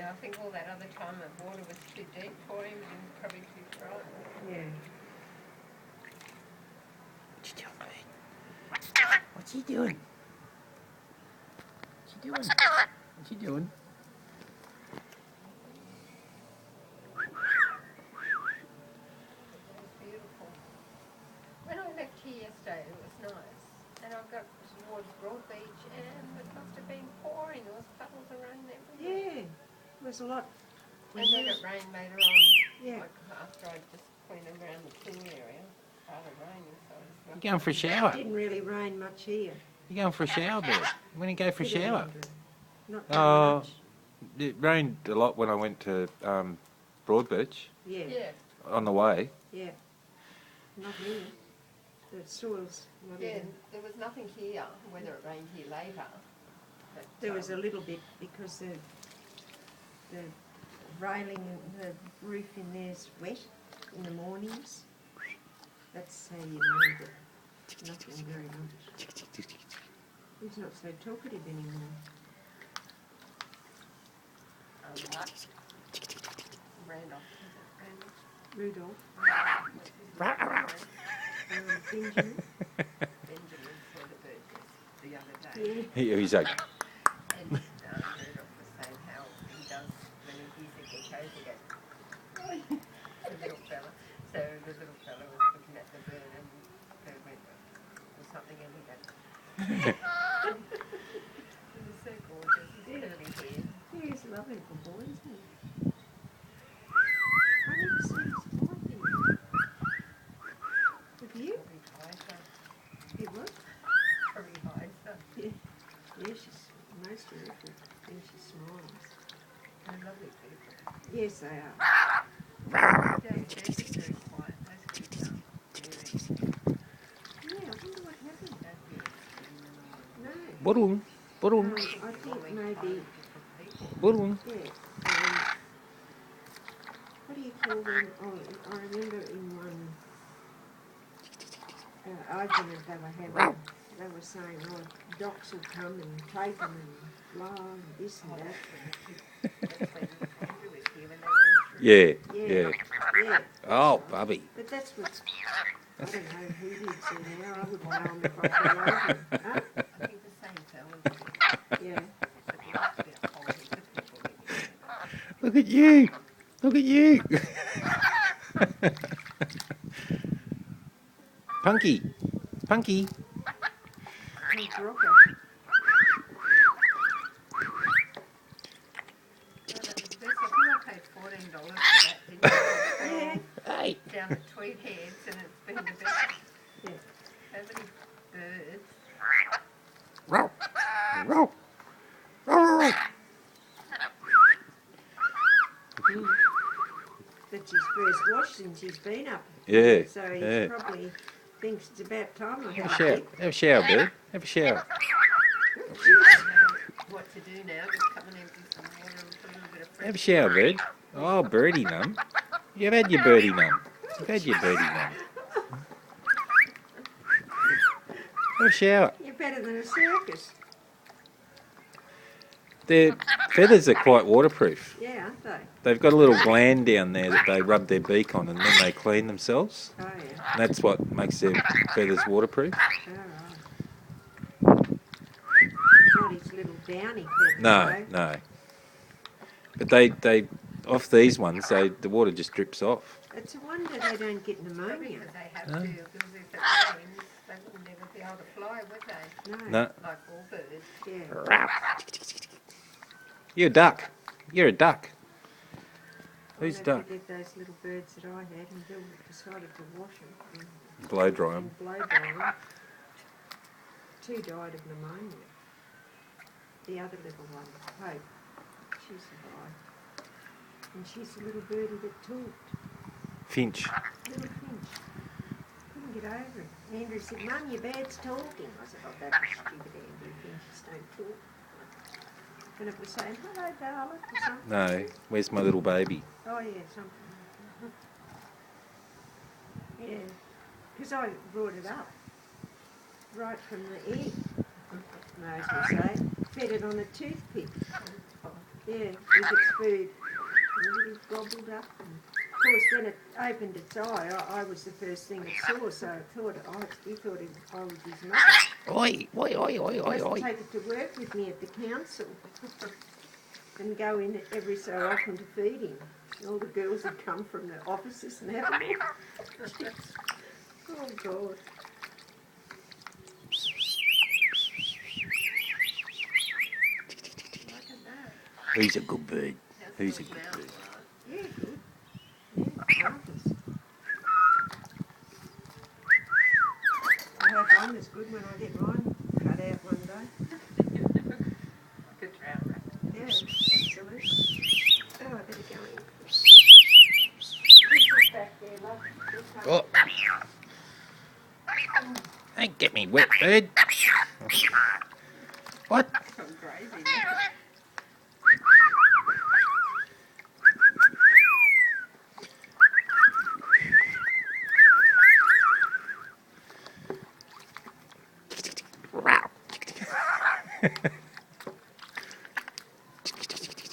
Yeah, I think all that other time the water was too deep for him and probably too frightened. Yeah. What's he doing, mate? What's he doing? What's he doing? What's he doing? It was beautiful. When I left here yesterday, it was nice. And I got towards Broad Beach and it must have been pouring. There was puddles of rain everywhere. Yeah. There was a lot. And then it rained later on. Yeah. Like after I just cleaned around the pool area. It started raining, so You going for a shower? It didn't really rain much here. You going for a shower, Bert? When you go for a shower? Not too much. It rained a lot when I went to Broadbeach Yeah. Yeah. on the way. Yeah. Not here. The soil's not Yeah, even. there was nothing here, whether it rained here later. But, There was a little bit because the railing and the roof in there's wet in the mornings. That's how you know that nothing very much. He's not so talkative anymore. Randolph. Rudolph. Benjamin. Benjamin saw the bird the other day. Yeah. He's like, And Rudolph was saying how he does when he hears the geckos, he goes, the little fella. So the little fella was looking at the bird and the bird went, or something, and he goes, he was so gorgeous, his curly hair. Yeah, he's a lovely little boy, isn't he? I never seen his wife in there. Have you? Probably hides her. He what? Probably hides her. Yeah. Yeah, she's most terrific. I think she smiles. They're lovely people. Yes, they are. Downstairs is very quiet. Those kids are very Yeah, I wonder what happened. No. Burung, burung, I think maybe, burung. yeah. What do you call them? Oh, I remember in one argument they were having, they were saying, oh, docs will come and take them and blah, and this and that. Yeah, Yeah. yeah. Yeah. Oh, Bubby. But that's what, I don't know who he'd say now, I wouldn't know him if I fell over him. Huh? I think the same fella. Yeah. But he must be a whole heap of people living there. Look at you. Look at you. Punky. Punky. He's rocker. I paid $14 for that, didn't you? Yeah. Hey. Down at Tweed Heads, and it's been the best. Yeah. So many birds. Row. Row. Row. That's his first wash since he's been up. Yeah. So he Yeah. probably thinks it's about time I Have a have shower. a kick. Have a shower, bird. Have a shower. I know what to do now. Just come and empty some water and put a little bit of fresh Have a shower, bird. Oh, birdie num. You've had your birdie num. You've had your birdie num. Have a shower. You're better than a circus. Their feathers are quite waterproof. Yeah, aren't they? They've got a little gland down there that they rub their beak on and then they clean themselves. Oh, yeah. And that's what makes their feathers waterproof. All right. Not his little downy feather. No, no. But they off these ones, the water just drips off. It's a wonder they don't get Probably pneumonia. because they have No. to, because if it rains, they wouldn't ever be able to fly, would they? No. No. Like all birds. Yeah. You're a duck. You're a duck. I Who's never duck? did those little birds that I had and Bill decided to wash them Blow dry 'em. and blow dry them. 2 died of pneumonia. The other little one, Hope, she survived. And she's a little birdie that talked. Finch. Little finch. Couldn't get over it. Andrew said, Mum, your bird's talking. I said, oh, that's stupid, Andrew. Finches don't talk. And it was saying, hello, darling, or something. No, where's my little baby? Oh, yeah, something like that. Yeah, because I brought it up right from the egg, may as well say. Fed it on a toothpick. Yeah, with its food. And it gobbled up. And of course, when it opened its eye, I was the first thing it saw, so he thought I was his mother. Oi, oi, oi, oi, I oi, used to oi. take it to work with me at the council and go in every so often to feed him. All the girls would come from the offices and have a look. Oh, God. Look at that. He's a good bird. How's He's a his good mouth bird. Yeah, good. Yeah, marvellous. I hope I'm as good when I get mine cut out one day. like a trout rabbit. Yeah, absolutely. Oh, I better go in. This is back there, love. This one. Oh. Don't get me wet, bird. What? From gravy now.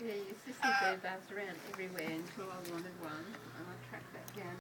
Yeah, your sissy bird buzzed around everywhere until I wanted one, and I tracked that down.